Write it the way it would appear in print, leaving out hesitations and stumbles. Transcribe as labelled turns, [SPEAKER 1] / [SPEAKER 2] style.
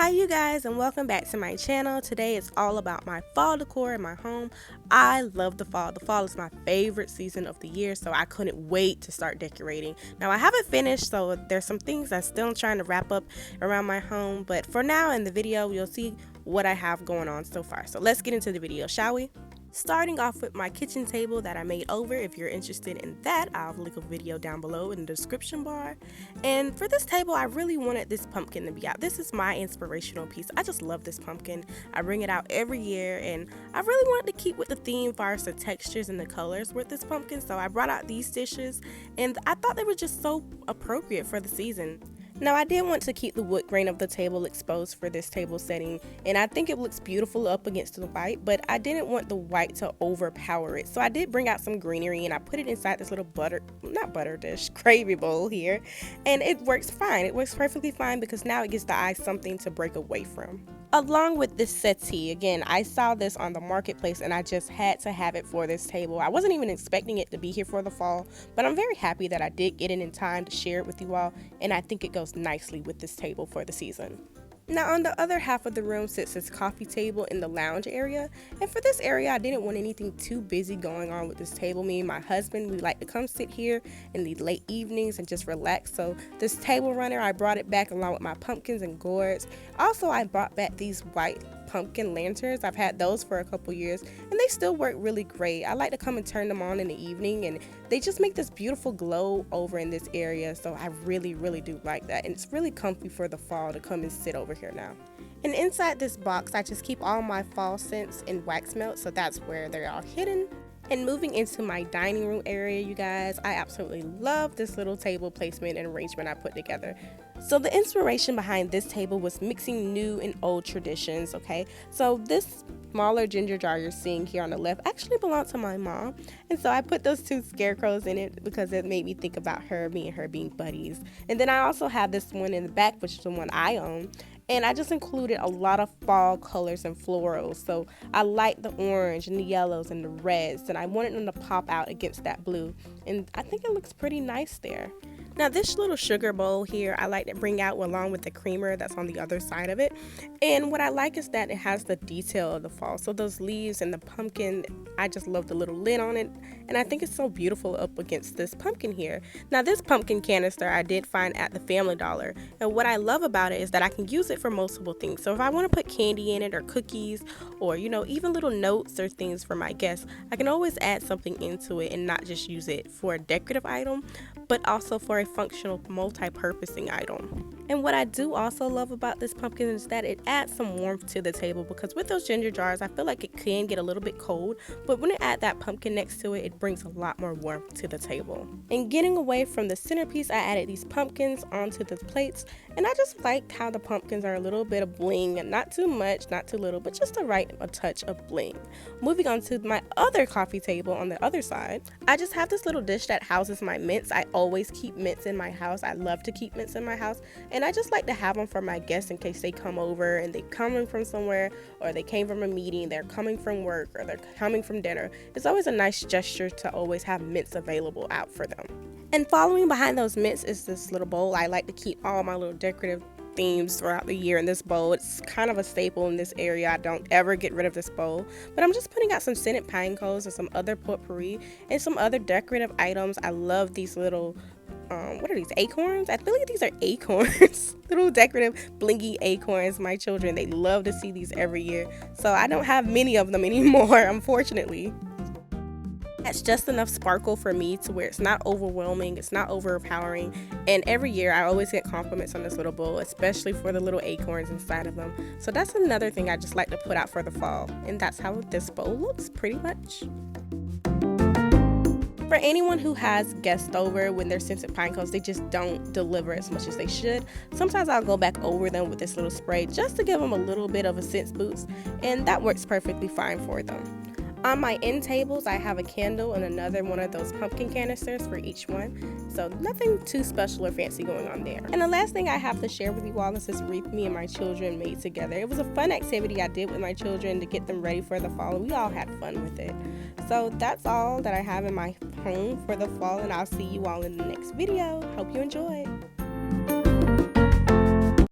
[SPEAKER 1] Hi you guys, and welcome back to my channel. Today is all about my fall decor in my home. I love the fall. The fall is my favorite season of the year, so I couldn't wait to start decorating. Now I haven't finished, so there's some things I'm still trying to wrap up around my home, but for now in the video you'll see what I have going on so far. So let's get into the video, shall we? Starting off with my kitchen table that I made over. If you're interested in that, I'll link a video down below in the description bar. And for this table, I really wanted this pumpkin to be out. This is my inspirational piece. I just love this pumpkin. I bring it out every year, and I really wanted to keep with the theme as far as the textures and the colors with this pumpkin. So I brought out these dishes, and I thought they were just so appropriate for the season. Now I did want to keep the wood grain of the table exposed for this table setting, and I think it looks beautiful up against the white, but I didn't want the white to overpower it. So I did bring out some greenery and I put it inside this little gravy bowl here, and it works fine. It works perfectly fine because now it gives the eye something to break away from. Along with this settee, again, I saw this on the marketplace and I just had to have it for this table. I wasn't even expecting it to be here for the fall, but I'm very happy that I did get it in time to share it with you all, and I think it goes nicely with this table for the season. Now on the other half of the room sits this coffee table in the lounge area, and for this area I didn't want anything too busy going on with this table. Me and my husband, we like to come sit here in the late evenings and just relax, so this table runner, I brought it back along with my pumpkins and gourds. Also, I brought back these white pumpkin lanterns. I've had those for a couple years and they still work really great. I like to come and turn them on in the evening, and they just make this beautiful glow over in this area, so I really do like that, and it's really comfy for the fall to come and sit over here now. And inside this box I just keep all my fall scents in wax melt, so that's where they're all hidden. And moving into my dining room area, you guys, I absolutely love this little table placement and arrangement I put together. So the inspiration behind this table was mixing new and old traditions, okay? So this smaller ginger jar you're seeing here on the left actually belonged to my mom, and so I put those two scarecrows in it because it made me think about her, me and her being buddies. And then I also have this one in the back, which is the one I own. And I just included a lot of fall colors and florals. So I like the orange and the yellows and the reds, and I wanted them to pop out against that blue. And I think it looks pretty nice there. Now this little sugar bowl here, I like to bring out along with the creamer that's on the other side of it. And what I like is that it has the detail of the fall. So those leaves and the pumpkin, I just love the little lid on it. And I think it's so beautiful up against this pumpkin here. Now this pumpkin canister I did find at the Family Dollar. And what I love about it is that I can use it for multiple things. So if I want to put candy in it or cookies or, even little notes or things for my guests, I can always add something into it and not just use it for a decorative item, but also for a functional multi-purposing item. And what I do also love about this pumpkin is that it adds some warmth to the table, because with those ginger jars I feel like it can get a little bit cold, but when I add that pumpkin next to it, it brings a lot more warmth to the table. And getting away from the centerpiece, I added these pumpkins onto the plates, and I just liked how the pumpkins are a little bit of bling, and not too much, not too little, but just a touch of bling. Moving on to my other coffee table on the other side, I just have this little dish that houses my mints. I always keep mints in my house. I love to keep mints in my house, and I just like to have them for my guests in case they come over and they're coming from somewhere, or they came from a meeting, they're coming from work, or they're coming from dinner. It's always a nice gesture to always have mints available out for them. And following behind those mints is this little bowl. I like to keep all my little decorative themes throughout the year in this bowl. It's kind of a staple in this area. I don't ever get rid of this bowl, but I'm just putting out some scented pine cones and some other potpourri and some other decorative items. I love these little what are these, acorns? I feel like these are acorns. Little decorative blingy acorns. My children, they love to see these every year, so I don't have many of them anymore, unfortunately. That's just enough sparkle for me to where it's not overwhelming, it's not overpowering, and every year I always get compliments on this little bowl, especially for the little acorns inside of them. So that's another thing I just like to put out for the fall, and that's how this bowl looks pretty much. For anyone who has guests over, when they're scented pine cones, they just don't deliver as much as they should. Sometimes I'll go back over them with this little spray just to give them a little bit of a scent boost, and that works perfectly fine for them. On my end tables, I have a candle and another one of those pumpkin canisters for each one. So nothing too special or fancy going on there. And the last thing I have to share with you all is this wreath me and my children made together. It was a fun activity I did with my children to get them ready for the fall, and we all had fun with it. So that's all that I have in my home for the fall, and I'll see you all in the next video. Hope you enjoy.